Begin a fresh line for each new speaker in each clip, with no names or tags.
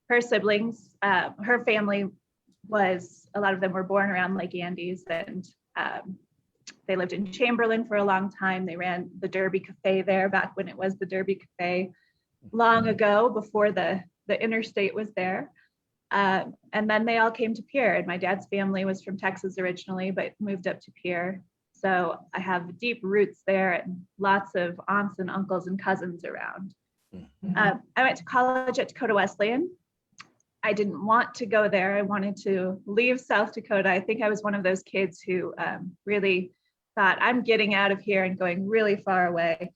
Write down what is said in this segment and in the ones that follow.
her siblings, her family was, a lot of them were born around Lake Andes, and they lived in Chamberlain for a long time. They ran the Derby Cafe there back when it was the Derby Cafe, long ago, before the interstate was there. And then they all came to Pierre, and my dad's family was from Texas originally, but moved up to Pierre. So I have deep roots there and lots of aunts and uncles and cousins around. I went to college at Dakota Wesleyan. I didn't want to go there. I wanted to leave South Dakota. I think I was one of those kids who really thought, I'm getting out of here and going really far away.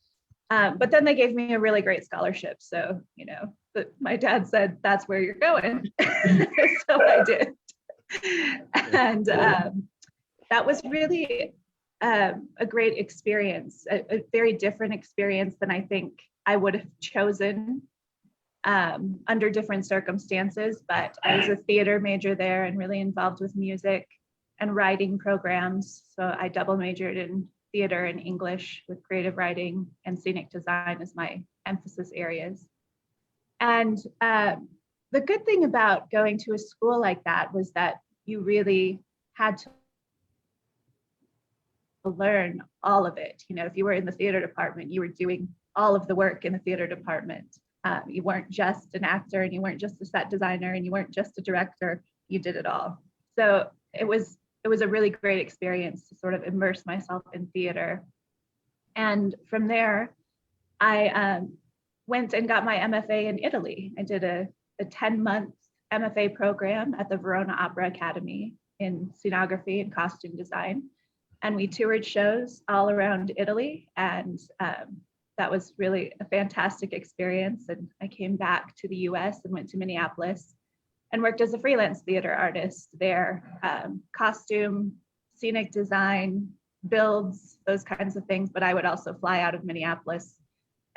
But then they gave me a really great scholarship. So, my dad said, that's where you're going. So I did. And that was really a great experience, a very different experience than I think I would have chosen under different circumstances. But I was a theater major there and really involved with music and writing programs. So I double majored in theater and English with creative writing and scenic design as my emphasis areas. And the good thing about going to a school like that was that you really had to learn all of it. If you were in the theater department, you were doing all of the work in the theater department. You weren't just an actor, and you weren't just a set designer, and you weren't just a director. You did it all. So it was a really great experience to sort of immerse myself in theater. And from there, I went and got my MFA in Italy. I did a 10-month MFA program at the Verona Opera Academy in scenography and costume design. And we toured shows all around Italy. And that was really a fantastic experience. And I came back to the US and went to Minneapolis and worked as a freelance theater artist there. Costume, scenic design, builds, those kinds of things. But I would also fly out of Minneapolis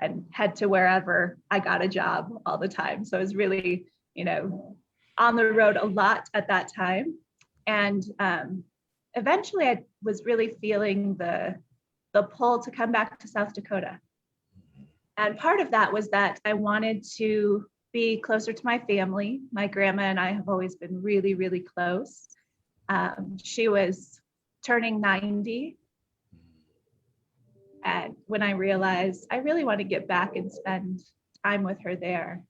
and head to wherever I got a job all the time. So I was really, on the road a lot at that time. And eventually I was really feeling the pull to come back to South Dakota. And part of that was that I wanted to be closer to my family. My grandma and I have always been really, really close. She was turning 90. And when I realized I really want to get back and spend time with her there.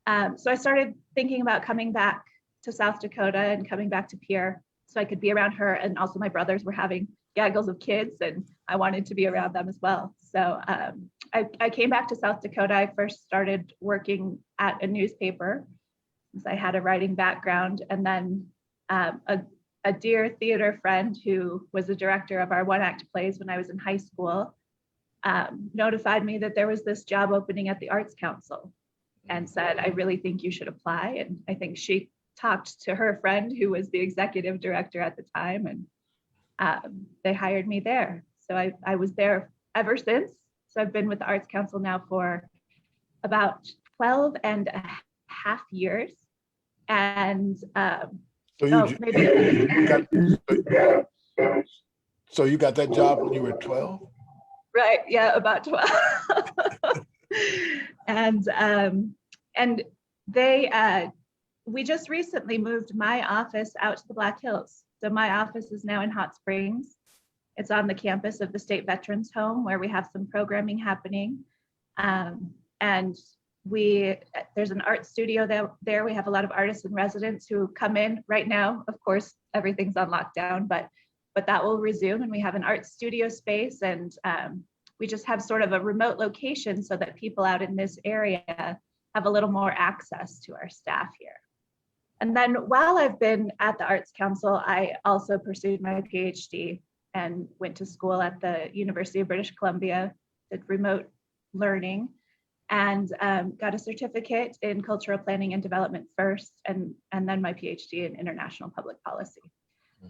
So I started thinking about coming back to South Dakota and coming back to Pierre so I could be around her. And also my brothers were having gaggles of kids and I wanted to be around them as well. So I came back to South Dakota. I first started working at a newspaper since I had a writing background. And then a dear theater friend who was the director of our one-act plays when I was in high school notified me that there was this job opening at the Arts Council and said, I really think you should apply. And I think she talked to her friend who was the executive director at the time, and they hired me there. So I was there ever since. So I've been with the Arts Council now for about 12 and a half years. And
so you got that job when you were 12?
Right, yeah, about 12. And we just recently moved my office out to the Black Hills. So my office is now in Hot Springs. It's on the campus of the State Veterans Home where we have some programming happening. And there's an art studio there. We have a lot of artists in residence who come in right now. Of course, everything's on lockdown, but that will resume, and we have an art studio space, and we just have sort of a remote location so that people out in this area have a little more access to our staff here. And then while I've been at the Arts Council, I also pursued my PhD and went to school at the University of British Columbia, did remote learning, and got a certificate in cultural planning and development first, and then my PhD in international public policy.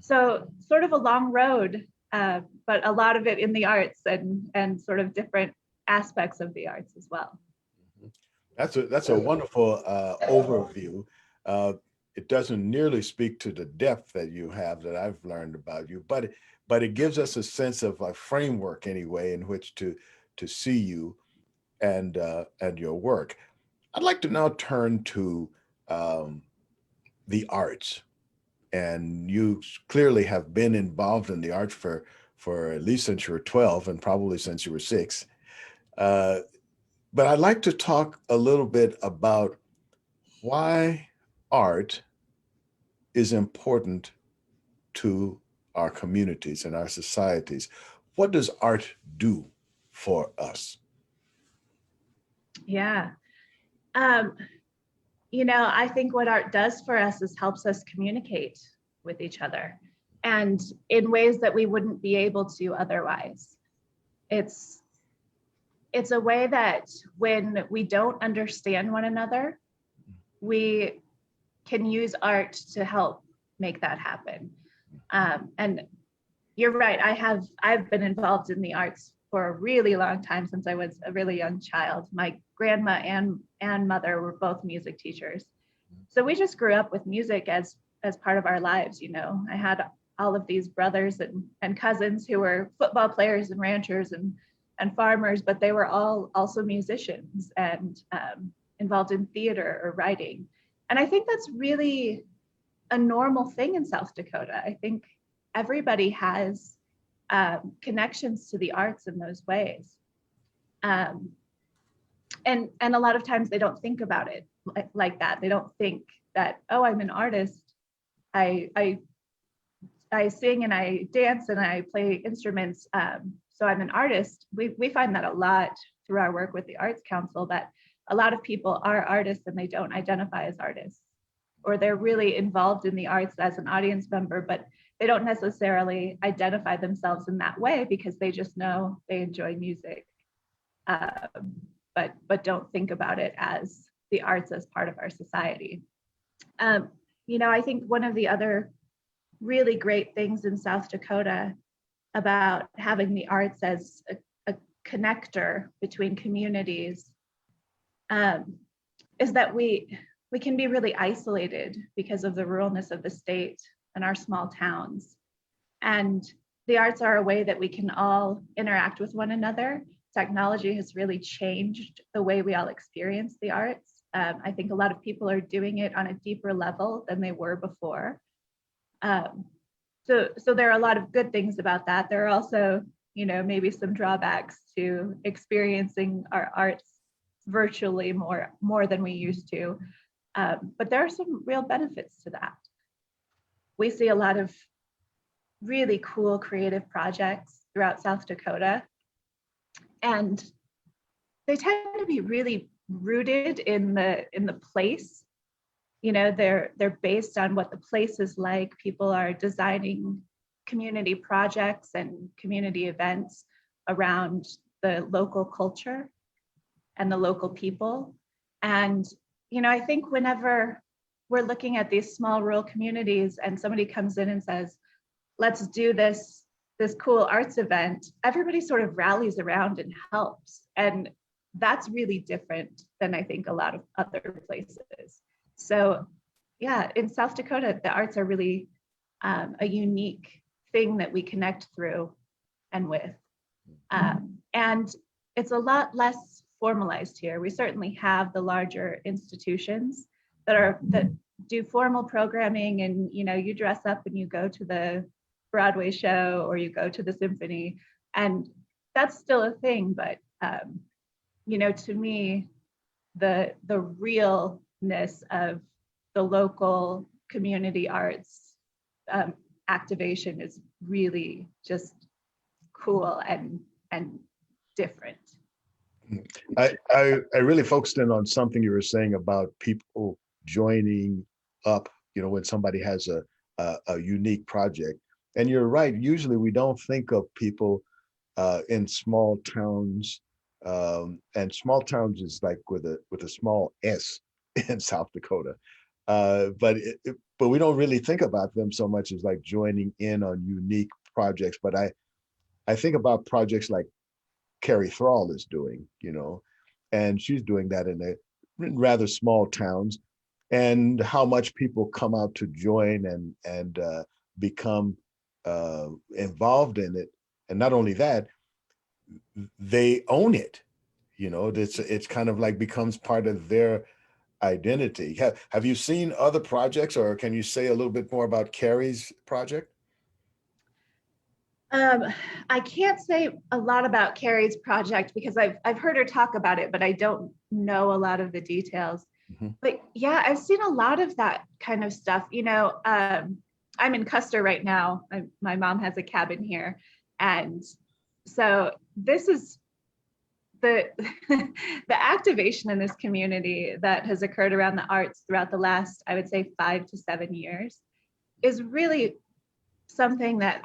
So sort of a long road, but a lot of it in the arts and sort of different aspects of the arts as well.
That's a wonderful overview. It doesn't nearly speak to the depth that you have that I've learned about you, but it gives us a sense of a framework anyway in which to see you and your work. I'd like to now turn to um, the arts, and you clearly have been involved in the arts for at least since you were 12 and probably since you were 6. Uh, but I'd like to talk a little bit about why art is important to our communities and our societies. What does art do for us?
Yeah. Um, I think what art does for us is helps us communicate with each other and in ways that we wouldn't be able to otherwise. It's a way that when we don't understand one another, we can use art to help make that happen. And you're right, I've been involved in the arts for a really long time, since I was a really young child. My grandma and mother were both music teachers. So we just grew up with music as part of our lives. I had all of these brothers and cousins who were football players and ranchers and farmers, but they were all also musicians and involved in theater or writing. And I think that's really a normal thing in South Dakota. I think everybody has connections to the arts in those ways. And a lot of times they don't think about it like that. They don't think that, oh, I'm an artist. I sing and I dance and I play instruments. So I'm an artist. We find that a lot through our work with the Arts Council, that a lot of people are artists and they don't identify as artists, or they're really involved in the arts as an audience member, but they don't necessarily identify themselves in that way because they just know they enjoy music, but don't think about it as the arts as part of our society. I think one of the other really great things in South Dakota about having the arts as a connector between communities is that we can be really isolated because of the ruralness of the state and our small towns. And the arts are a way that we can all interact with one another. Technology has really changed the way we all experience the arts. I think a lot of people are doing it on a deeper level than they were before. So there are a lot of good things about that. There are also, maybe some drawbacks to experiencing our arts virtually more than we used to. But there are some real benefits to that. We see a lot of really cool creative projects throughout South Dakota, and they tend to be really rooted in the place. They're based on what the place is like. People are designing community projects and community events around the local culture and the local people. And I think whenever we're looking at these small rural communities and somebody comes in and says, let's do this cool arts event, everybody sort of rallies around and helps. And that's really different than I think a lot of other places. So yeah, in South Dakota, the arts are really a unique thing that we connect through and with. And it's a lot less formalized here. We certainly have the larger institutions that do formal programming, and you dress up and you go to the Broadway show or you go to the symphony, and that's still a thing. But to me, the realness of the local community arts activation is really just cool and different.
I really focused in on something you were saying about people joining up, when somebody has a unique project. And you're right, usually we don't think of people in small towns, and small towns is like with a small S in South Dakota. But we don't really think about them so much as like joining in on unique projects. But I think about projects like Carrie Thrall is doing, and she's doing that in rather small towns, and how much people come out to join and become involved in it. And not only that, they own it. It's kind of like becomes part of their identity. Have you seen other projects, or can you say a little bit more about Carrie's project?
I can't say a lot about Carrie's project because I've heard her talk about it, but I don't know a lot of the details. But yeah, I've seen a lot of that kind of stuff. I'm in Custer right now. My mom has a cabin here. And so this is the activation in this community that has occurred around the arts throughout the last, I would say, 5 to 7 years is really something that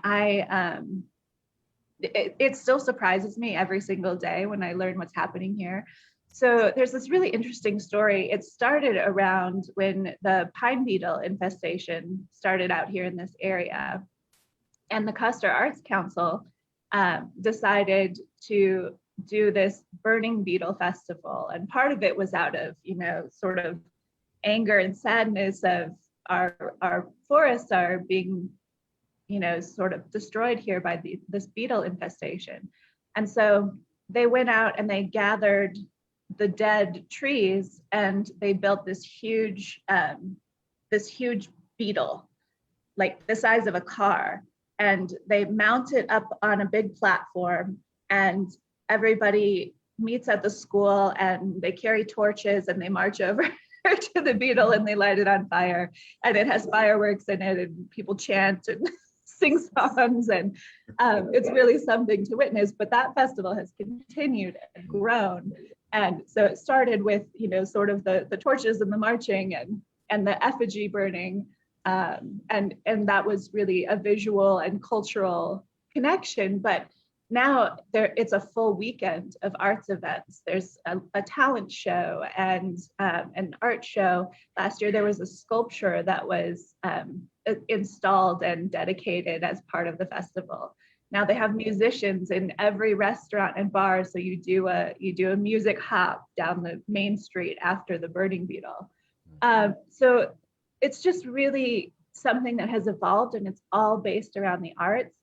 it still surprises me every single day when I learn what's happening here. So there's this really interesting story. It started around when the pine beetle infestation started out here in this area. And the Custer Arts Council decided to do this burning beetle festival. And part of it was out of, sort of anger and sadness of our forests are being, sort of destroyed here by this beetle infestation. And so they went out and they gathered the dead trees and they built this huge beetle, like the size of a car. And they mount it up on a big platform and everybody meets at the school and they carry torches and they march over to the beetle and they light it on fire. And it has fireworks in it and people chant and sing songs and it's really something to witness. But that festival has continued and grown. And so it started with, sort of the torches and the marching and the effigy burning. And that was really a visual and cultural connection. But now it's a full weekend of arts events. There's a talent show and an art show. Last year, there was a sculpture that was installed and dedicated as part of the festival. Now they have musicians in every restaurant and bar. So you do a music hop down the main street after the burning beetle. So it's just really something that has evolved and it's all based around the arts.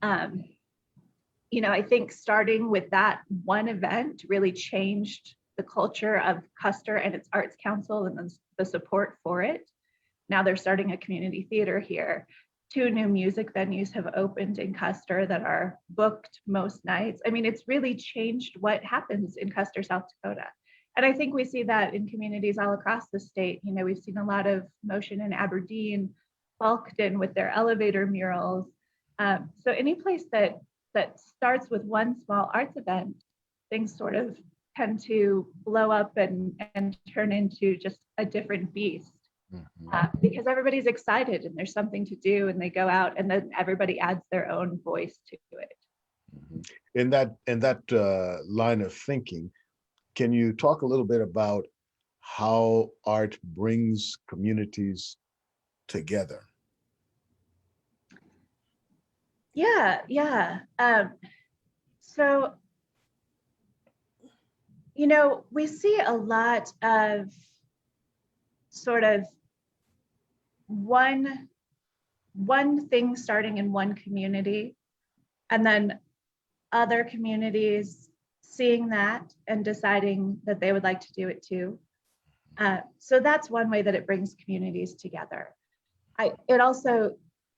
I think starting with that one event really changed the culture of Custer and its Arts Council and the support for it. Now they're starting a community theater here. 2 new music venues have opened in Custer that are booked most nights. I mean, it's really changed what happens in Custer, South Dakota. And I think we see that in communities all across the state. We've seen a lot of motion in Aberdeen, Bulkton with their elevator murals. So any place that starts with one small arts event, things sort of tend to blow up and turn into just a different beast. Because everybody's excited and there's something to do and they go out and then everybody adds their own voice to it.
In that line of thinking, can you talk a little bit about how art brings communities together?
Yeah. So, we see a lot of sort of one thing starting in one community and then other communities seeing that and deciding that they would like to do it too. So that's one way that it brings communities together. It also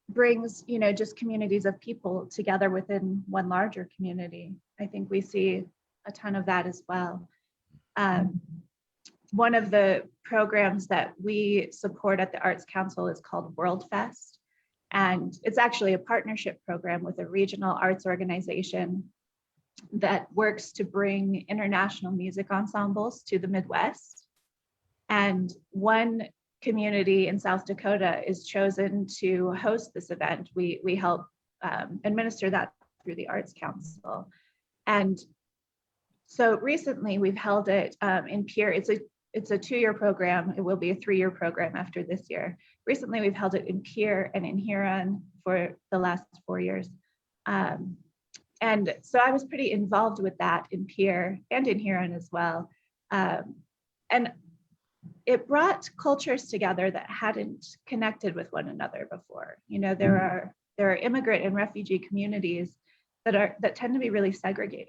brings, just communities of people together within one larger community. I think we see a ton of that as well. One of the programs that we support at the Arts Council is called World Fest. And it's actually a partnership program with a regional arts organization that works to bring international music ensembles to the Midwest. And one community in South Dakota is chosen to host this event. We help administer that through the Arts Council. And so recently we've held it in Pierre. It's a 2-year program. It will be a 3-year program after this year. Recently we've held it in Pierre and in Huron for the last 4 years. And so I was pretty involved with that in Pierre and in Huron as well. And it brought cultures together that hadn't connected with one another before. There are immigrant and refugee communities that tend to be really segregated.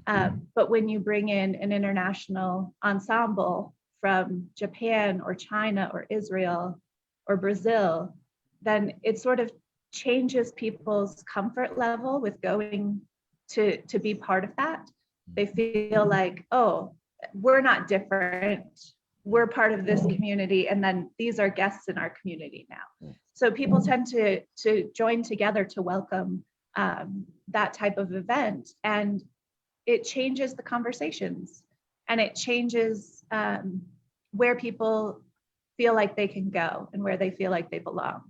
But when you bring in an international ensemble from Japan or China or Israel or Brazil, then it sort of changes people's comfort level with going to be part of that. They feel like, oh, we're not different. We're part of this community, and then these are guests in our community now. So people tend to join together to welcome that type of event, and it changes the conversations, and it changes where people feel like they can go and where they feel like they belong.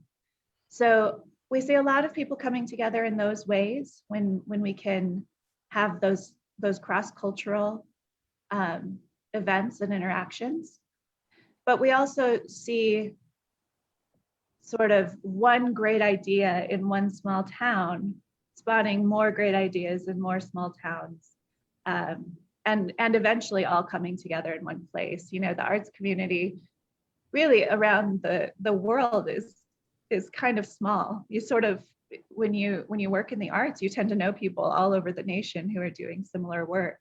So we see a lot of people coming together in those ways when we can have those cross-cultural events and interactions. But we also see sort of one great idea in one small town spawning more great ideas in more small towns, and eventually all coming together in one place. You know, the arts community really around the world is kind of small. You sort of, when you work in the arts, you tend to know people all over the nation who are doing similar work.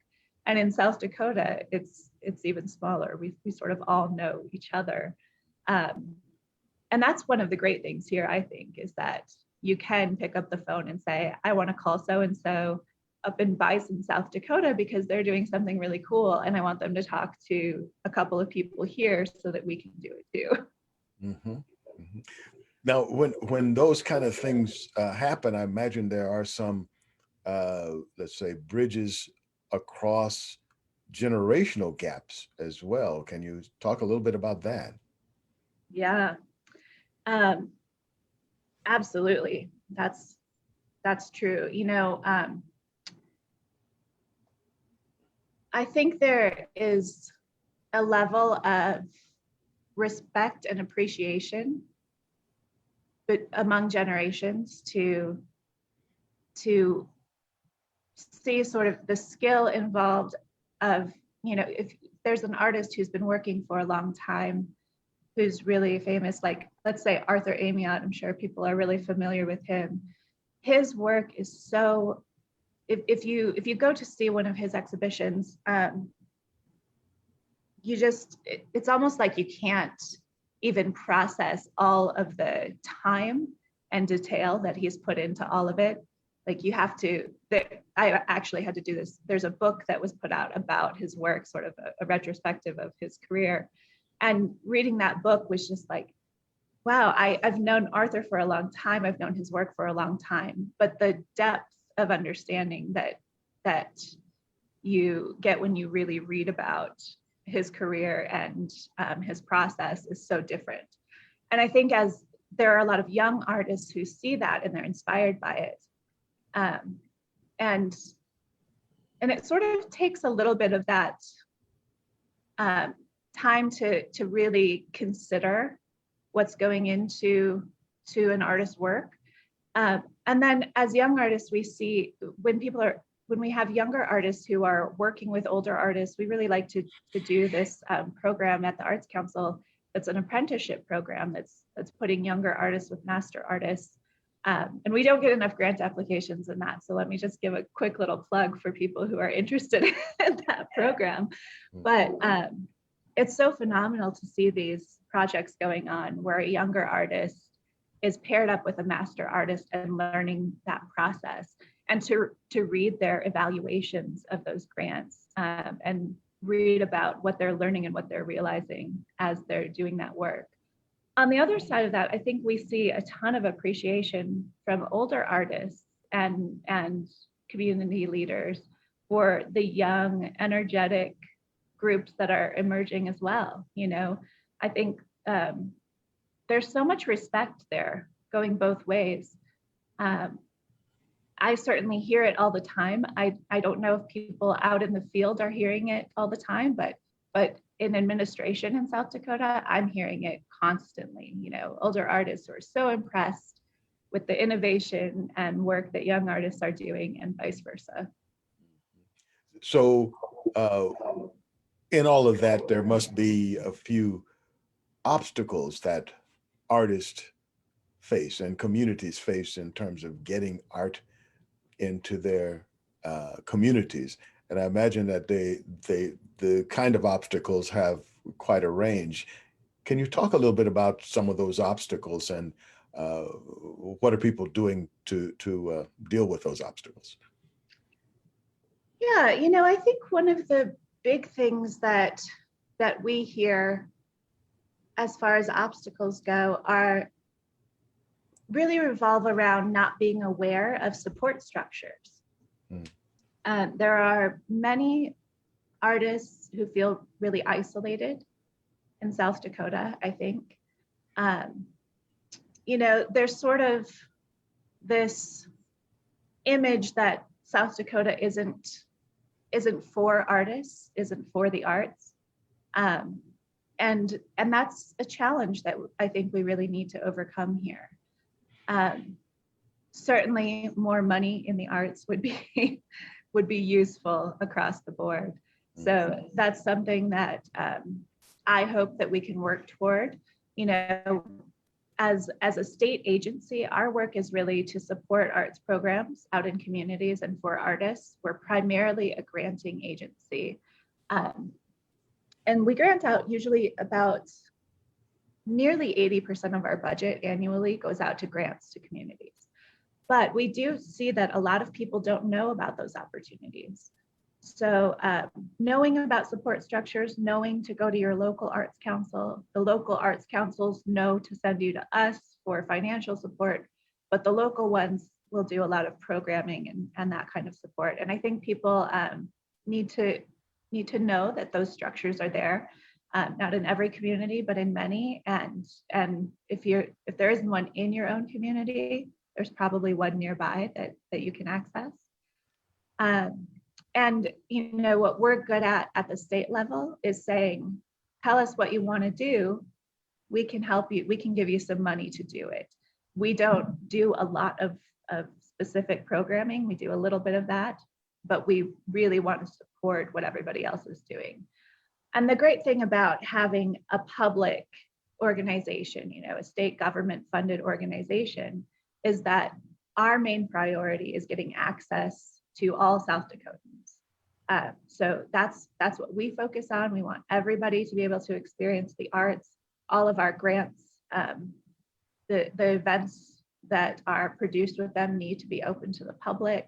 And in South Dakota, it's even smaller. We sort of all know each other. And that's one of the great things here, I think, is that you can pick up the phone and say, I want to call so-and-so up in Bison, South Dakota, because they're doing something really cool. And I want them to talk to a couple of people here so that we can do it too.
Mm-hmm. Mm-hmm. Now, when those kind of things happen, I imagine there are some, let's say, bridges across generational gaps as well. Can you talk a little bit about that?
Yeah, absolutely. That's true. You know, I think there is a level of respect and appreciation, but among generations to see sort of the skill involved of, you know, if there's an artist who's been working for a long time, who's really famous, like let's say Arthur Amiot, I'm sure people are really familiar with him. His work is so, if you go to see one of his exhibitions, you just, it's almost like you can't even process all of the time and detail that he's put into all of it. Like you have to, I actually had to do this. There's a book that was put out about his work, sort of a retrospective of his career. And reading that book was just like, wow, I've known Arthur for a long time. I've known his work for a long time, but the depth of understanding that you get when you really read about his career and his process is so different. And I think as there are a lot of young artists who see that and they're inspired by it, and it sort of takes a little bit of that time to really consider what's going into an artist's work. And then as young artists, we see when we have younger artists who are working with older artists, we really like to do this program at the Arts Council. That's an apprenticeship program that's putting younger artists with master artists. And we don't get enough grant applications in that. So let me just give a quick little plug for people who are interested in that program. But it's so phenomenal to see these projects going on where a younger artist is paired up with a master artist and learning that process, and to read their evaluations of those grants and read about what they're learning and what they're realizing as they're doing that work. On the other side of that, I think we see a ton of appreciation from older artists and community leaders for the young, energetic groups that are emerging as well. You know, I think there's so much respect there going both ways. I certainly hear it all the time. I don't know if people out in the field are hearing it all the time, but in administration in South Dakota, I'm hearing it constantly. You know, older artists who are so impressed with the innovation and work that young artists are doing, and vice versa.
So in all of that, there must be a few obstacles that artists face and communities face in terms of getting art into their communities. And I imagine that the kind of obstacles have quite a range. Can you talk a little bit about some of those obstacles and what are people doing to deal with those obstacles?
Yeah, I think one of the big things that we hear as far as obstacles go are really revolve around not being aware of support structures. There are many artists who feel really isolated in South Dakota, I think. There's sort of this image that South Dakota isn't for artists, isn't for the arts. And that's a challenge that I think we really need to overcome here. Certainly more money in the arts would be useful across the board. So that's something that I hope that we can work toward. As a state agency, our work is really to support arts programs out in communities and for artists. We're primarily a granting agency. And we grant out usually about nearly 80% of our budget annually goes out to grants to communities. But we do see that a lot of people don't know about those opportunities. So knowing about support structures, knowing to go to your local arts council, the local arts councils know to send you to us for financial support, but the local ones will do a lot of programming and that kind of support. And I think people need to know that those structures are there, not in every community, but in many. And if there isn't one in your own community, there's probably one nearby that you can access. And what we're good at the state level is saying, tell us what you want to do. We can help you. We can give you some money to do it. We don't do a lot of specific programming. We do a little bit of that, but we really want to support what everybody else is doing. And the great thing about having a public organization, a state government funded organization, is that our main priority is getting access to all South Dakotans. So that's what we focus on. We want everybody to be able to experience the arts. All of our grants, the events that are produced with them need to be open to the public.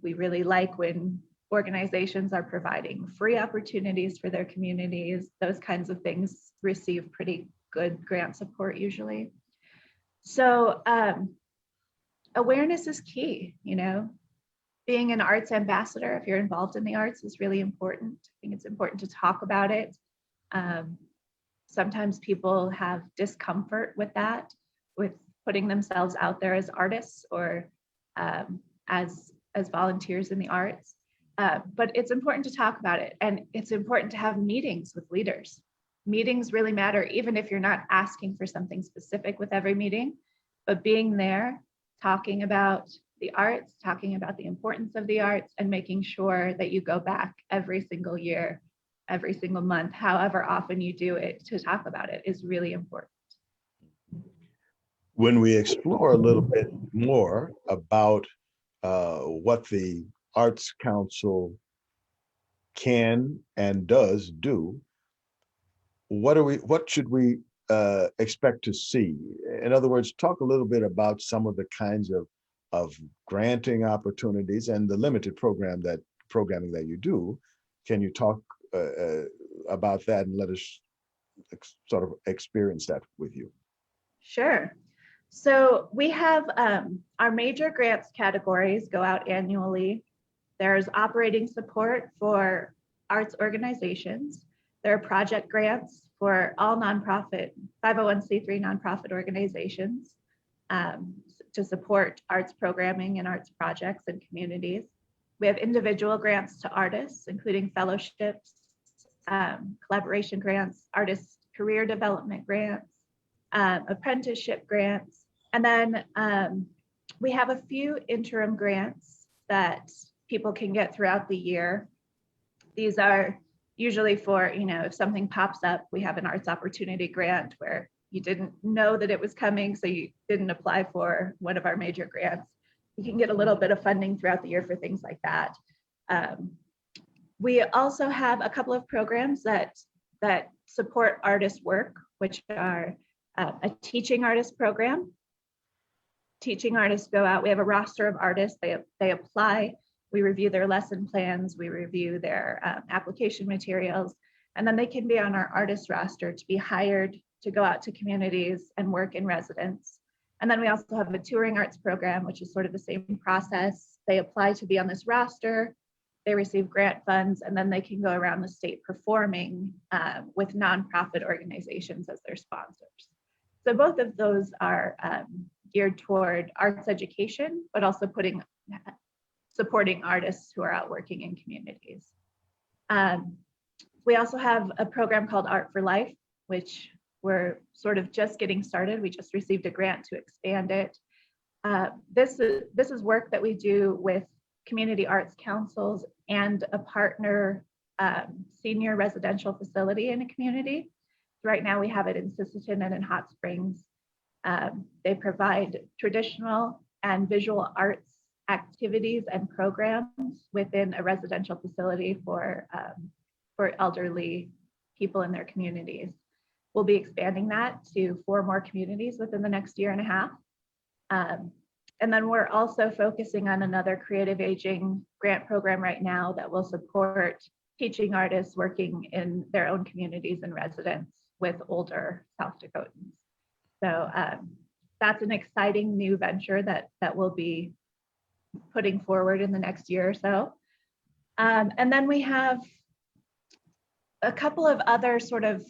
We really like when organizations are providing free opportunities for their communities. Those kinds of things receive pretty good grant support usually. So awareness is key, being an arts ambassador, if you're involved in the arts, is really important. I think it's important to talk about it. Sometimes people have discomfort with that, with putting themselves out there as artists or as volunteers in the arts. But it's important to talk about it, and it's important to have meetings with leaders. Meetings really matter, even if you're not asking for something specific with every meeting, but being there, talking about the arts, talking about the importance of the arts, and making sure that you go back every single year, every single month, however often you do it, to talk about it is really important.
When we explore a little bit more about what the Arts Council can and does do, what should we expect to see? In other words, talk a little bit about some of the kinds of granting opportunities and the limited programming that you do. Can you talk about that and let us sort of experience that with you?
Sure. So we have our major grants categories go out annually. There's operating support for arts organizations. There are project grants for all nonprofit, 501c3 nonprofit organizations to support arts programming and arts projects in communities. We have individual grants to artists, including fellowships, collaboration grants, artist career development grants, apprenticeship grants. And then we have a few interim grants that people can get throughout the year. These are usually for, if something pops up, we have an arts opportunity grant where you didn't know that it was coming, so you didn't apply for one of our major grants. You can get a little bit of funding throughout the year for things like that. We also have a couple of programs that that support artist work, which are a teaching artist program. Teaching artists go out, we have a roster of artists, they apply, we review their lesson plans, we review their application materials, and then they can be on our artist roster to be hired to go out to communities and work in residence. And then we also have a touring arts program, which is sort of the same process. They apply to be on this roster, they receive grant funds, and then they can go around the state performing with nonprofit organizations as their sponsors. So both of those are geared toward arts education, but also supporting artists who are out working in communities. We also have a program called Art for Life, which we're sort of just getting started. We just received a grant to expand it. This is work that we do with community arts councils and a partner senior residential facility in a community. Right now we have it in Sisseton and in Hot Springs. They provide traditional and visual arts activities and programs within a residential facility for elderly people in their communities. We'll be expanding that to 4 more communities within the next year and a half. And then we're also focusing on another creative aging grant program right now that will support teaching artists working in their own communities and residents with older South Dakotans. So that's an exciting new venture that we'll be putting forward in the next year or so. And then we have a couple of other sort of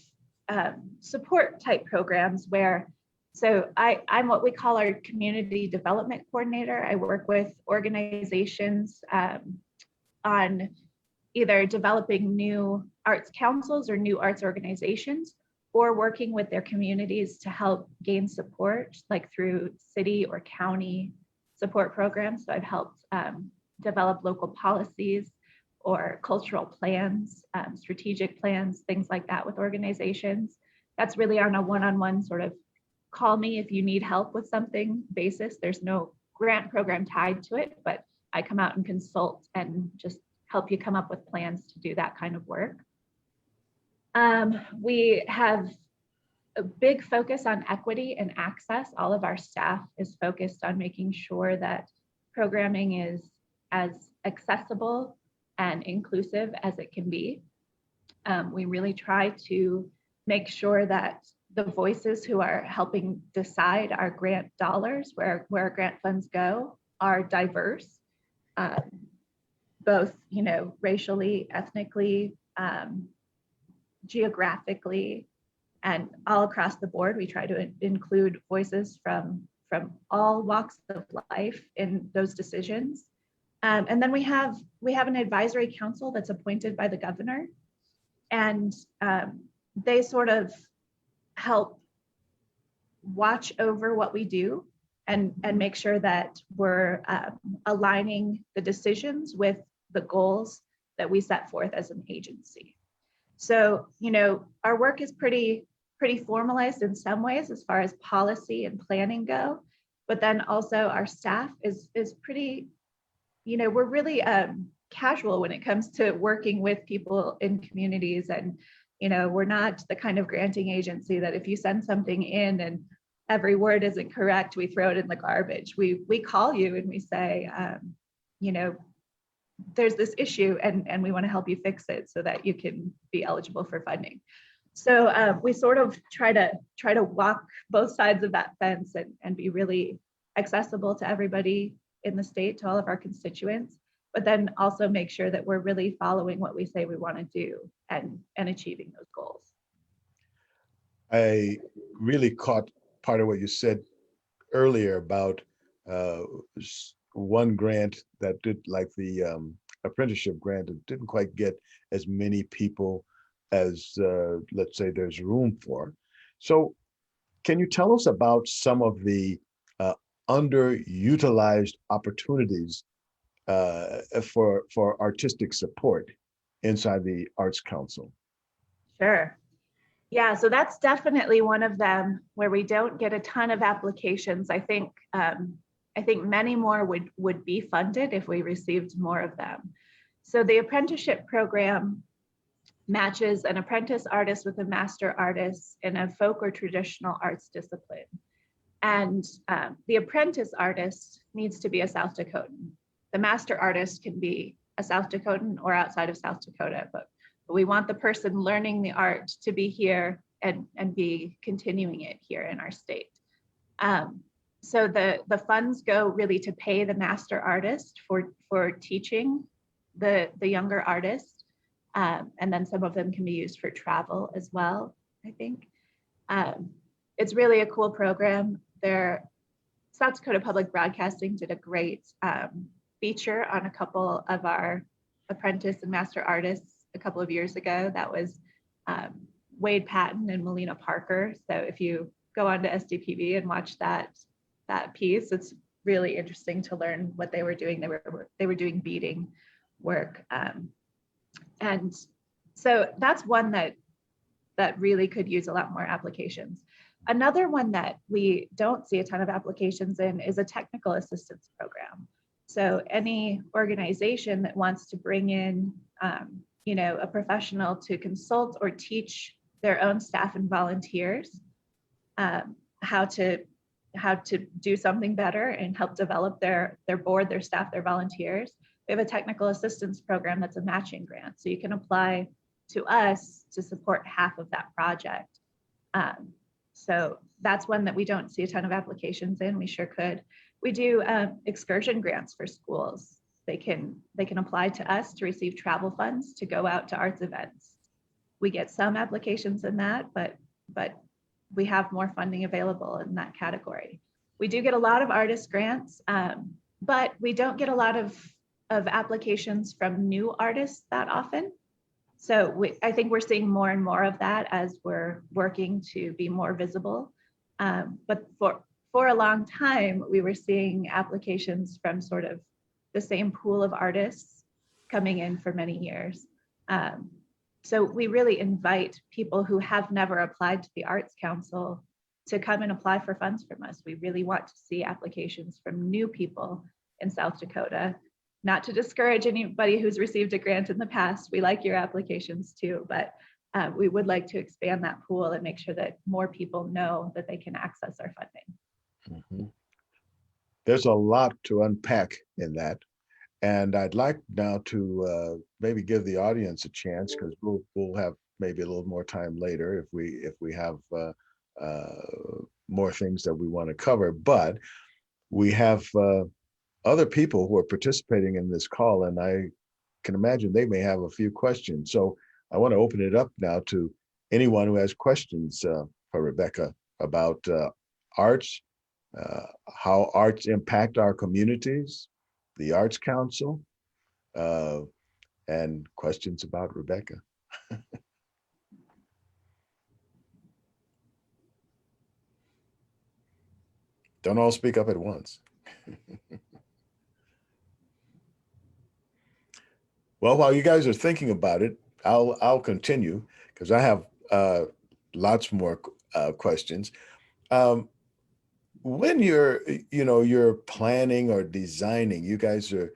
support type programs where, so I'm what we call our community development coordinator. I work with organizations on either developing new arts councils or new arts organizations, or working with their communities to help gain support, like through city or county support programs. So I've helped develop local policies or cultural plans, strategic plans, things like that with organizations. That's really on a one-on-one sort of call me if you need help with something basis. There's no grant program tied to it, but I come out and consult and just help you come up with plans to do that kind of work. We have a big focus on equity and access. All of our staff is focused on making sure that programming is as accessible and inclusive as it can be. We really try to make sure that the voices who are helping decide our grant dollars, where our grant funds go, are diverse, both, racially, ethnically, geographically, and all across the board. We try to include voices from all walks of life in those decisions. And then we have an advisory council that's appointed by the governor, and they sort of help watch over what we do and make sure that we're aligning the decisions with the goals that we set forth as an agency. So, our work is pretty formalized in some ways as far as policy and planning go, but then also our staff is pretty, we're really casual when it comes to working with people in communities. And, we're not the kind of granting agency that if you send something in and every word isn't correct, we throw it in the garbage. We call you and we say, there's this issue and we want to help you fix it so that you can be eligible for funding. So we sort of try to walk both sides of that fence and be really accessible to everybody in the state, to all of our constituents, but then also make sure that we're really following what we say we want to do and achieving those goals.
I really caught part of what you said earlier about one grant that did, like the apprenticeship grant, that didn't quite get as many people as let's say there's room for. So can you tell us about some of the underutilized opportunities for artistic support inside the Arts Council?
Sure. Yeah, so that's definitely one of them where we don't get a ton of applications. I think many more would be funded if we received more of them. So the apprenticeship program, matches an apprentice artist with a master artist in a folk or traditional arts discipline. And the apprentice artist needs to be a South Dakotan. The master artist can be a South Dakotan or outside of South Dakota, but we want the person learning the art to be here and be continuing it here in our state. So the funds go really to pay the master artist for teaching the younger artist. And then some of them can be used for travel as well, I think. It's really a cool program. South Dakota Public Broadcasting did a great feature on a couple of our apprentice and master artists a couple of years ago. That was Wade Patton and Melina Parker. So if you go on to SDPB and watch that piece, it's really interesting to learn what they were doing. They were doing beading work. And so that's one that really could use a lot more applications. Another one that we don't see a ton of applications in is a technical assistance program. So any organization that wants to bring in, a professional to consult or teach their own staff and volunteers how to do something better and help develop their board, their staff, their volunteers. We have a technical assistance program that's a matching grant. So you can apply to us to support half of that project. So that's one that we don't see a ton of applications in. We sure could. We do excursion grants for schools. They can apply to us to receive travel funds to go out to arts events. We get some applications in that, but we have more funding available in that category. We do get a lot of artist grants, but we don't get a lot of applications from new artists that often. So I think we're seeing more and more of that as we're working to be more visible. But for a long time, we were seeing applications from sort of the same pool of artists coming in for many years. So we really invite people who have never applied to the Arts Council to come and apply for funds from us. We really want to see applications from new people in South Dakota. Not to discourage anybody who's received a grant in the past. We like your applications too, but we would like to expand that pool and make sure that more people know that they can access our funding.
Mm-hmm. There's a lot to unpack in that. And I'd like now to maybe give the audience a chance, because we'll have maybe a little more time later if we have more things that we want to cover. But we have other people who are participating in this call, and I can imagine they may have a few questions. So I want to open it up now to anyone who has questions for Rebecca about arts, how arts impact our communities, the Arts Council, and questions about Rebecca. Don't all speak up at once. Well, while you guys are thinking about it, I'll continue, because I have lots more questions. When you're planning or designing, you guys are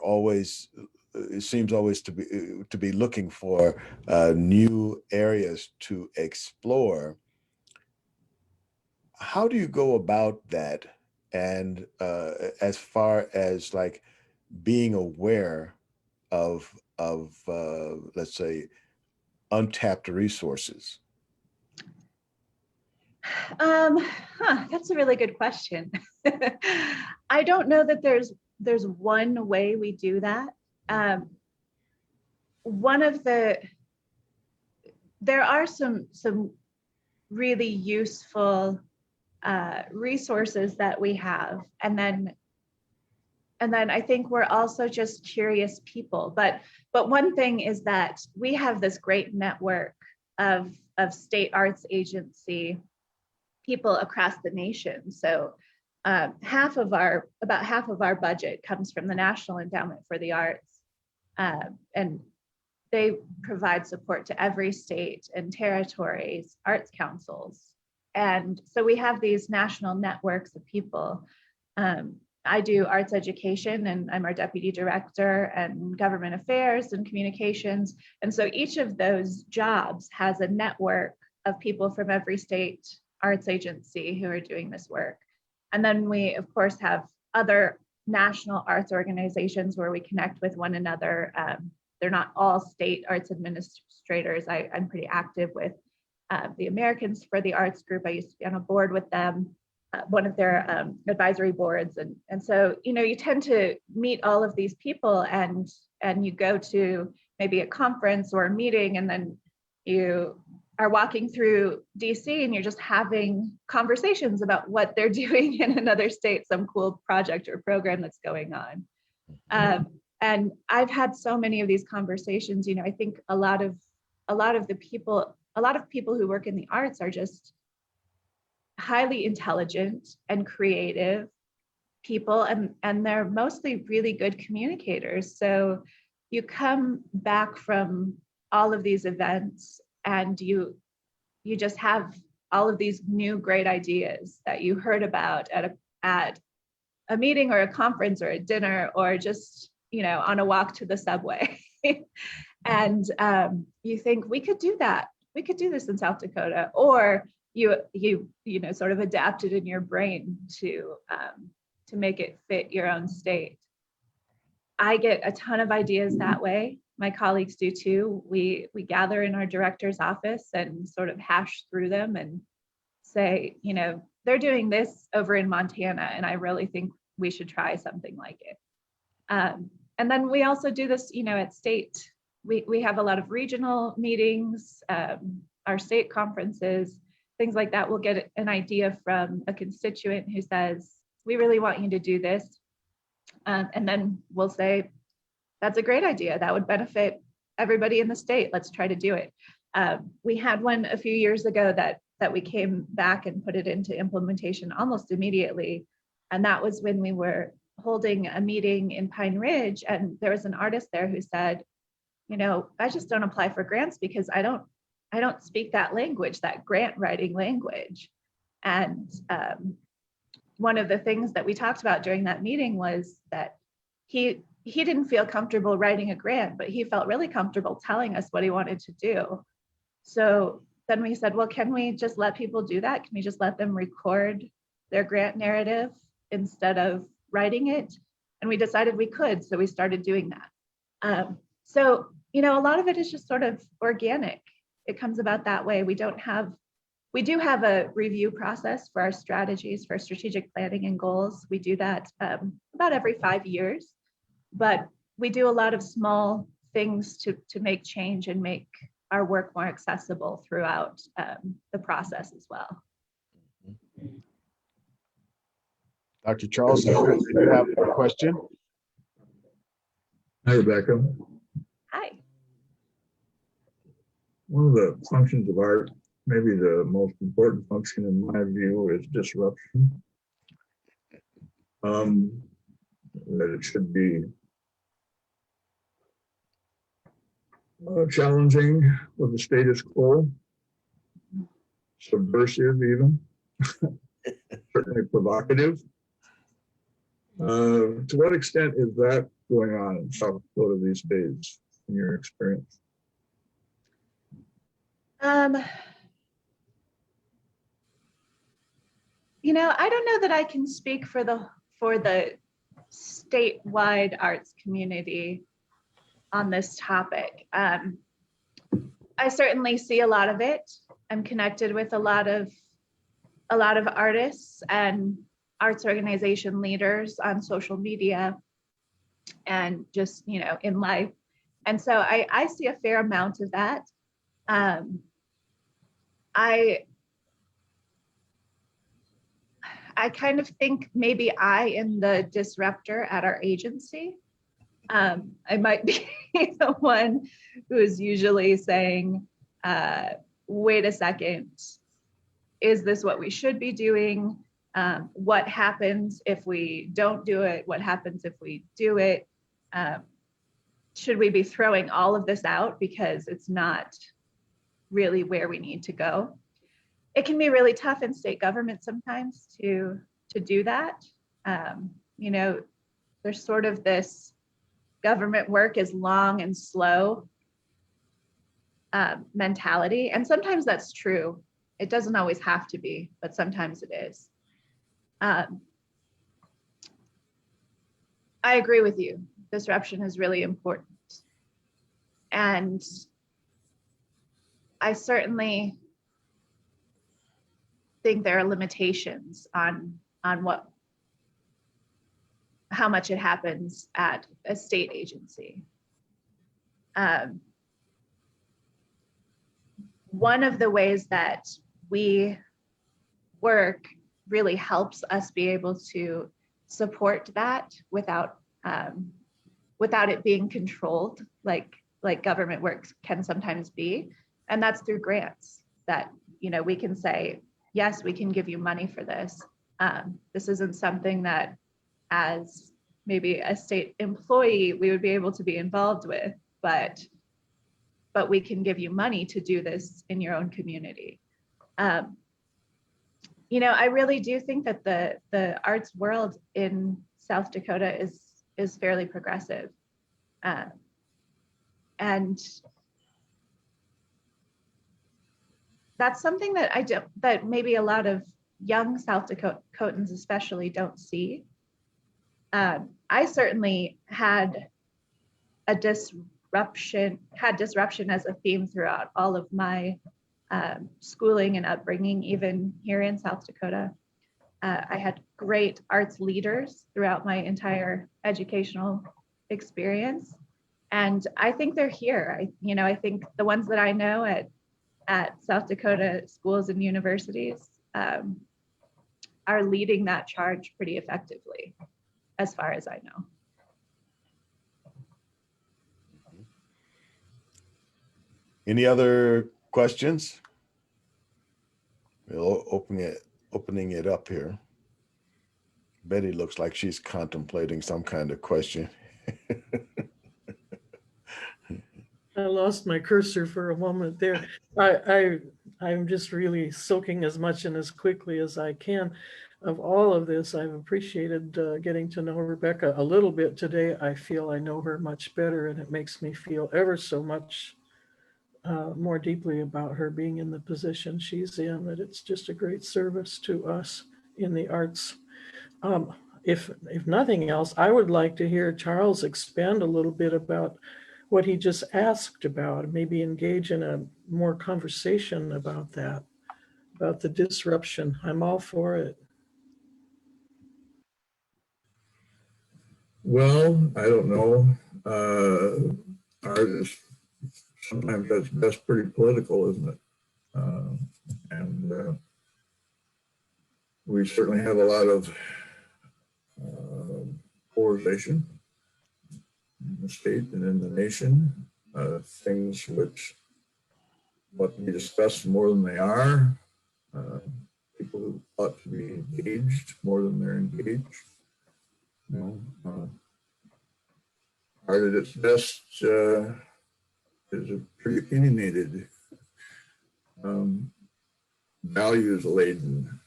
always, it seems always to be looking for new areas to explore. How do you go about that? And as far as like being aware of let's say untapped resources?
That's a really good question. I don't know that there's one way we do that. There are some really useful resources that we have, and then I think we're also just curious people. But one thing is that we have this great network of state arts agency people across the nation. So about half of our budget comes from the National Endowment for the Arts, and they provide support to every state and territories arts councils. And so we have these national networks of people. I do arts education, and I'm our deputy director, and government affairs and communications. And so each of those jobs has a network of people from every state arts agency who are doing this work. And then we, of course, have other national arts organizations where we connect with one another. They're not all state arts administrators. I'm pretty active with the Americans for the Arts group. I used to be on a board with them, one of their advisory boards. And so, you tend to meet all of these people, and you go to maybe a conference or a meeting, and then you are walking through DC and you're just having conversations about what they're doing in another state, some cool project or program that's going on. And I've had so many of these conversations. I think a lot of people who work in the arts are just highly intelligent and creative people, and they're mostly really good communicators. So you come back from all of these events, and you just have all of these new great ideas that you heard about at a meeting or a conference or a dinner, or just on a walk to the subway. And you think, we could do that. We could do this in South Dakota. Or you sort of adapt it in your brain to make it fit your own state. I get a ton of ideas that way. My colleagues do too. We gather in our director's office and sort of hash through them and say, they're doing this over in Montana, and I really think we should try something like it. And then we also do this, at state. We have a lot of regional meetings, our state conferences, things like that. We'll get an idea from a constituent who says, we really want you to do this. And then we'll say, that's a great idea. That would benefit everybody in the state. Let's try to do it. We had one a few years ago that we came back and put it into implementation almost immediately. And that was when we were holding a meeting in Pine Ridge, and there was an artist there who said, I just don't apply for grants because I don't speak that language, that grant writing language. And one of the things that we talked about during that meeting was that he didn't feel comfortable writing a grant, but he felt really comfortable telling us what he wanted to do. So then we said, well, can we just let people do that? Can we just let them record their grant narrative instead of writing it? And we decided we could, so we started doing that. So, a lot of it is just sort of organic. It comes about that way. We do have a review process for our strategies, for strategic planning and goals. We do that about every 5 years, but we do a lot of small things to make change and make our work more accessible throughout the process as well.
Dr. Charleston, do you have a question?
Hi, Rebecca.
Hi.
One of the functions of art, maybe the most important function in my view, is disruption. That it should be challenging with the status quo, subversive even, certainly provocative. To what extent is that going on in South Dakota these days, in your experience?
I don't know that I can speak for the statewide arts community on this topic. I certainly see a lot of it. I'm connected with a lot of artists and arts organization leaders on social media and just, in life. And so I see a fair amount of that. I kind of think maybe I am the disruptor at our agency. I might be the one who is usually saying, wait a second, is this what we should be doing? What happens if we don't do it? What happens if we do it? Should we be throwing all of this out because it's not really where we need to go? It can be really tough in state government sometimes to do that. you know, there's sort of this government work is long and slow mentality. And sometimes that's true. It doesn't always have to be, but sometimes it is. I agree with you. Disruption is really important. And I certainly think there are limitations on how much it happens at a state agency. One of the ways that we work really helps us be able to support that without it being controlled like government work can sometimes be. And that's through grants that, you know, we can say, yes, we can give you money for this. This isn't something that as maybe a state employee, we would be able to be involved with, but we can give you money to do this in your own community. You know, I really do think that the arts world in South Dakota is fairly progressive. And that's something that maybe a lot of young South Dakotans especially don't see. I certainly had disruption as a theme throughout all of my schooling and upbringing, even here in South Dakota. I had great arts leaders throughout my entire educational experience. And I think they're here. I think the ones that I know at South Dakota schools and universities are leading that charge pretty effectively, as far as I know.
Any other questions? We'll opening it up here. Betty looks like she's contemplating some kind of question.
I lost my cursor for a moment there. I'm just really soaking as much and as quickly as I can of all of this. I've appreciated getting to know Rebecca a little bit today. I feel I know her much better, and it makes me feel ever so much more deeply about her being in the position she's in, that it's just a great service to us in the arts. If nothing else, I would like to hear Charles expand a little bit about what he just asked about, maybe engage in a more conversation about that, about the disruption. I'm all for it.
Well, I don't know. Art is sometimes that's pretty political, isn't it? And we certainly have a lot of polarization in the state and in the nation, things which ought to be discussed more than they are, people who ought to be engaged more than they're engaged. You know, art at its best is a pretty opinionated, values-laden,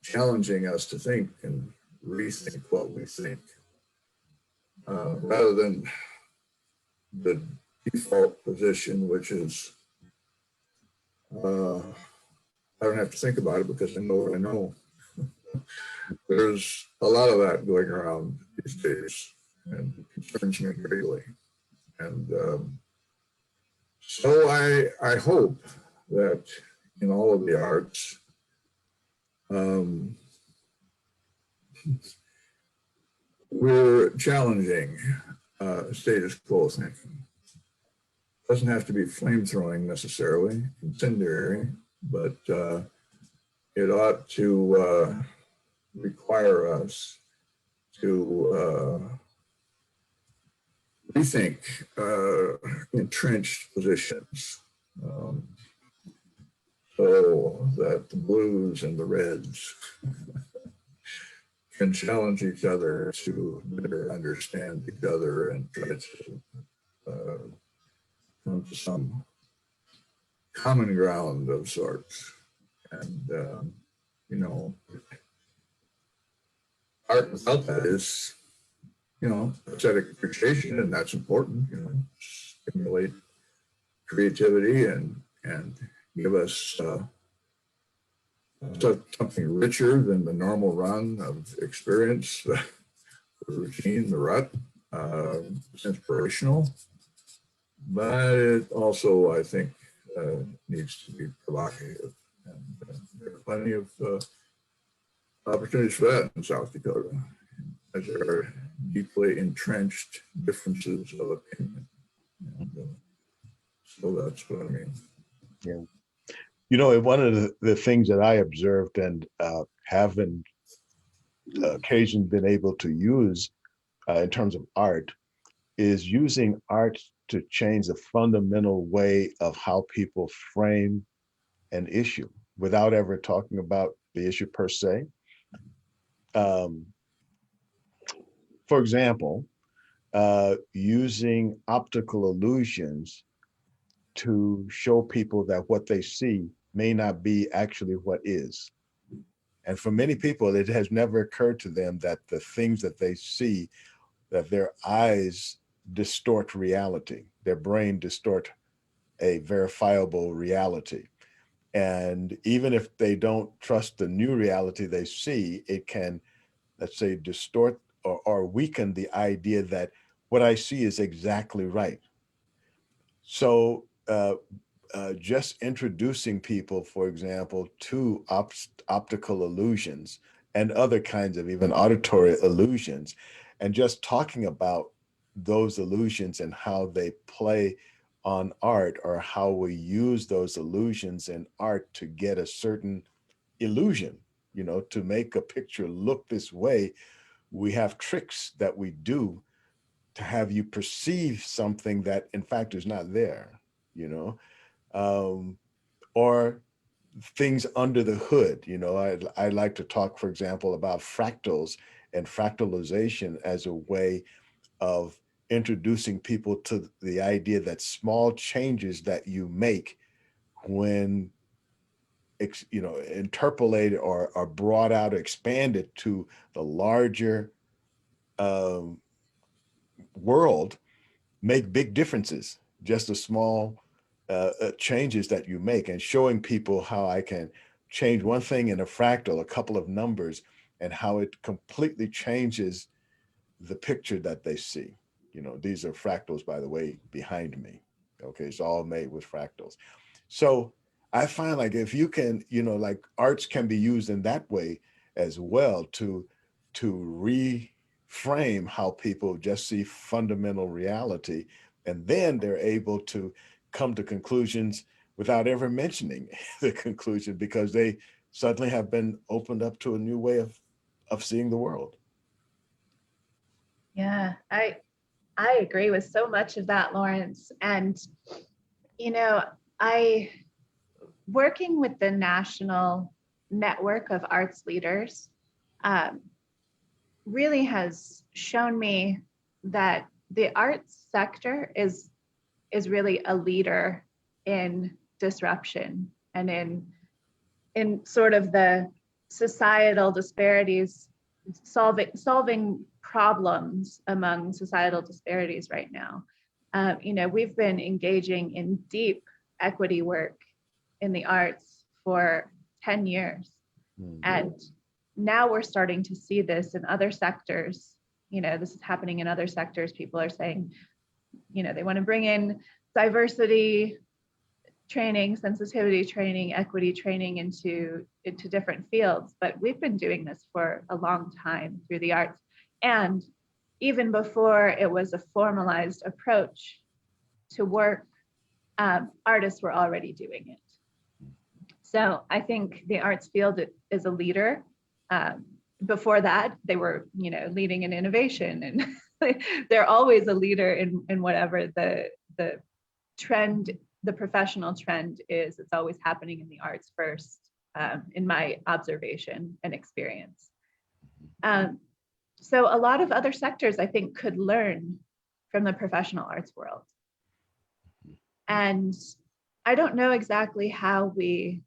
challenging us to think and rethink what we think, rather than the default position, which is, I don't have to think about it because I know what I know. There's a lot of that going around these days, and it concerns me greatly. And so I hope that in all of the arts, we're challenging status quo thinking. It doesn't have to be flame throwing necessarily, incendiary, but it ought to require us to rethink entrenched positions, so that the blues and the reds can challenge each other to better understand each other and try to come to some common ground of sorts. And, you know, art without that is, aesthetic appreciation, and that's important, stimulate creativity and give us something richer than the normal run of experience, the routine, the rut. It's inspirational, but it also, I think, needs to be provocative. And there are plenty of opportunities for that in South Dakota, as there are deeply entrenched differences of opinion. And, so that's what I mean.
Yeah. One of the things that I observed and have on occasion been able to use in terms of art is using art to change the fundamental way of how people frame an issue without ever talking about the issue per se. For example, using optical illusions to show people that what they see may not be actually what is. And for many people, it has never occurred to them that the things that they see, that their eyes distort reality, their brain distort a verifiable reality. And even if they don't trust the new reality they see, it can, let's say, distort or weaken the idea that what I see is exactly right. So just introducing people, for example, to optical illusions and other kinds of even auditory illusions, and just talking about those illusions and how they play on art, or how we use those illusions in art to get a certain illusion, to make a picture look this way. We have tricks that we do to have you perceive something that in fact is not there, or things under the hood. I like to talk, for example, about fractals and fractalization as a way of introducing people to the idea that small changes that you make when interpolated or brought out, expanded to the larger world, make big differences. Just a small changes that you make, and showing people how I can change one thing in a fractal, a couple of numbers, and how it completely changes the picture that they see. These are fractals, by the way, behind me. Okay, it's all made with fractals. So I find, like, if you can, like, arts can be used in that way as well to reframe how people just see fundamental reality, and then they're able to come to conclusions without ever mentioning the conclusion, because they suddenly have been opened up to a new way of seeing the world.
Yeah, I agree with so much of that, Lawrence. And, I working with the national network of arts leaders really has shown me that the arts sector is really a leader in disruption and in sort of the societal disparities, solving problems among societal disparities right now. We've been engaging in deep equity work in the arts for 10 years. Mm-hmm. And now we're starting to see this in other sectors. This is happening in other sectors. People are saying, they want to bring in diversity training, sensitivity training, equity training into different fields. But we've been doing this for a long time through the arts. And even before it was a formalized approach to work, artists were already doing it. So I think the arts field is a leader. Before that, they were, leading in innovation, and they're always a leader in whatever the trend, the professional trend is. It's always happening in the arts first, in my observation and experience. So a lot of other sectors, I think, could learn from the professional arts world. And I don't know exactly how we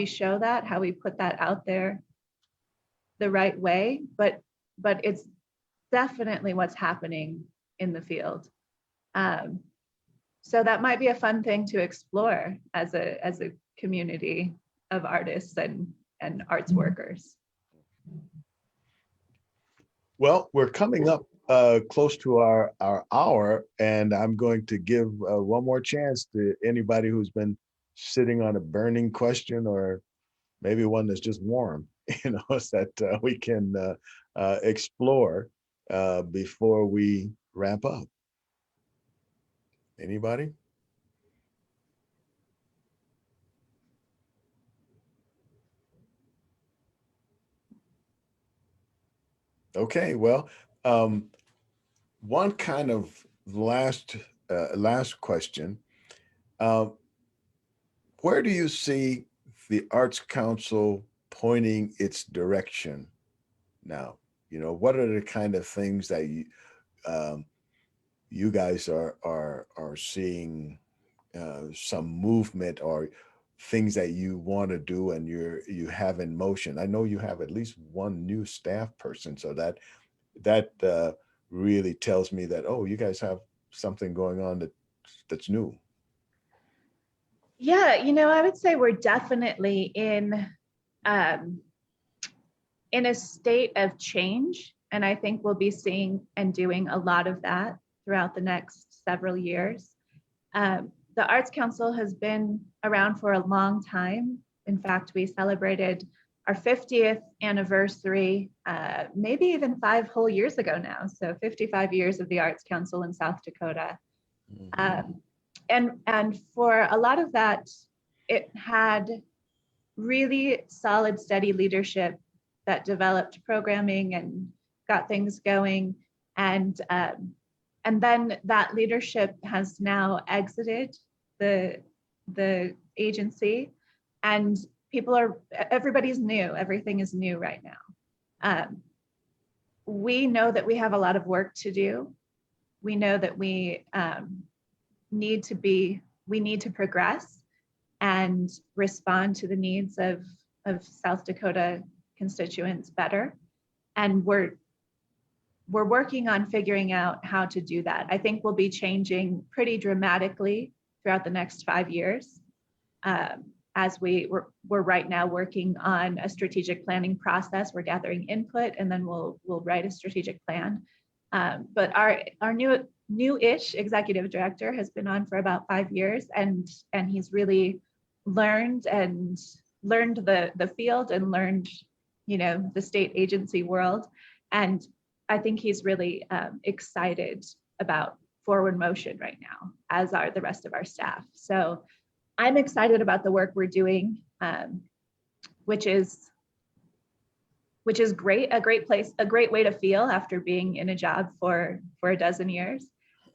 show that, how we put that out there. the right way, but it's definitely what's happening in the field. So that might be a fun thing to explore as a community of artists and arts workers.
Well, we're coming up close to our hour, and I'm going to give one more chance to anybody who's been sitting on a burning question, or maybe one that's just warm, that we can explore before we wrap up. Anybody? Okay, well, one kind of last question. Where do you see the Arts Council pointing its direction now? What are the kind of things that you guys are seeing some movement, or things that you want to do and you have in motion? I know you have at least one new staff person, so that really tells me that, oh, you guys have something going on that's new.
Yeah, I would say we're definitely in a state of change, and I think we'll be seeing and doing a lot of that throughout the next several years. The Arts Council has been around for a long time. In fact, we celebrated our 50th anniversary, maybe even 5 whole years ago now. So 55 years of the Arts Council in South Dakota. And for a lot of that, it had really solid, steady leadership that developed programming and got things going. And then that leadership has now exited the agency, and everybody's new. Everything is new right now. We know that we have a lot of work to do. We know that we need to progress and respond to the needs of South Dakota constituents better. And we're working on figuring out how to do that. I think we'll be changing pretty dramatically throughout the next 5 years, as we're right now working on a strategic planning process. We're gathering input, and then we'll write a strategic plan. But our new-ish executive director has been on for about 5 years, and he's really learned the field and learned the state agency world. And I think he's really excited about forward motion right now, as are the rest of our staff. So I'm excited about the work we're doing, which is great, a great place, a great way to feel after being in a job for a dozen years.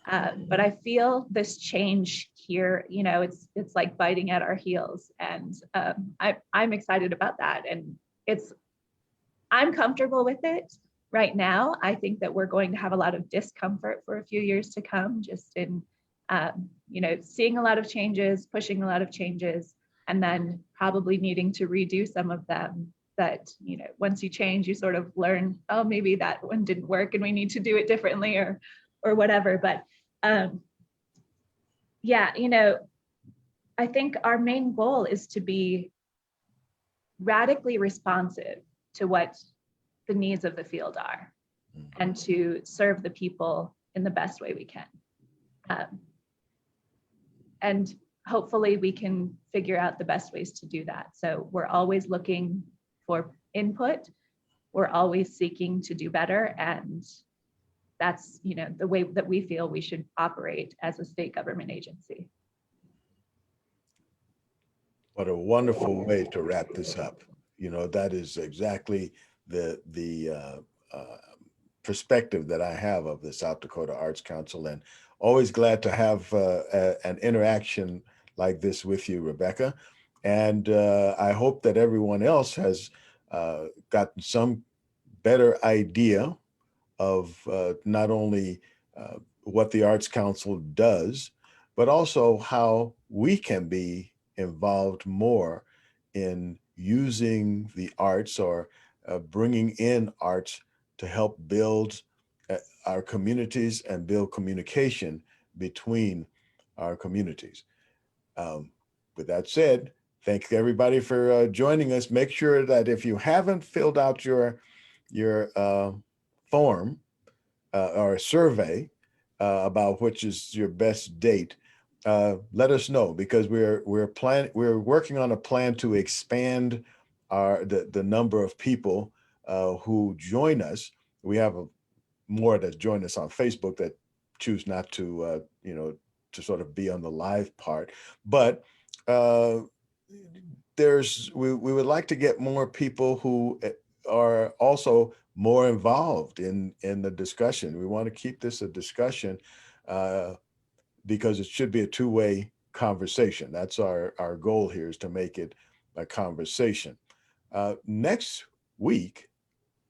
But I feel this change here, it's like biting at our heels, and I'm excited about that. And I'm comfortable with it right now. I think that we're going to have a lot of discomfort for a few years to come, just in seeing a lot of changes, pushing a lot of changes, and then probably needing to redo some of them that, once you change, you sort of learn, oh, maybe that one didn't work and we need to do it differently, or whatever. But I think our main goal is to be radically responsive to what the needs of the field are, and to serve the people in the best way we can. And hopefully we can figure out the best ways to do that. So we're always looking for input. We're always seeking to do better. And that's, the way that we feel we should operate as a state government agency.
What a wonderful way to wrap this up. That is exactly the perspective that I have of the South Dakota Arts Council, and always glad to have an interaction like this with you, Rebecca. And I hope that everyone else has gotten some better idea of not only what the Arts Council does, but also how we can be involved more in using the arts, or bringing in arts to help build our communities and build communication between our communities. With that said, thank everybody for joining us. Make sure that if you haven't filled out your form or survey about which is your best date, let us know, because we're working on a plan to expand the number of people who join us. We have more that join us on Facebook that choose not to to sort of be on the live part, but we would like to get more people who are also more involved in the discussion. We want to keep this a discussion because it should be a two-way conversation. That's our goal here, is to make it a conversation. Next week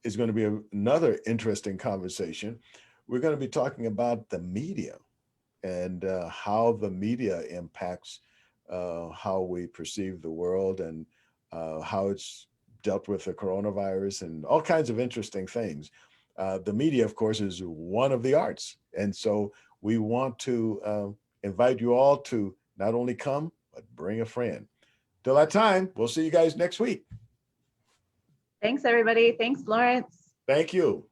is going to be another interesting conversation. We're going to be talking about the media and how the media impacts how we perceive the world, and how it's dealt with the coronavirus and all kinds of interesting things. The media, of course, is one of the arts. And so we want to invite you all to not only come, but bring a friend. Till that time, we'll see you guys next week.
Thanks, everybody. Thanks, Lawrence.
Thank you.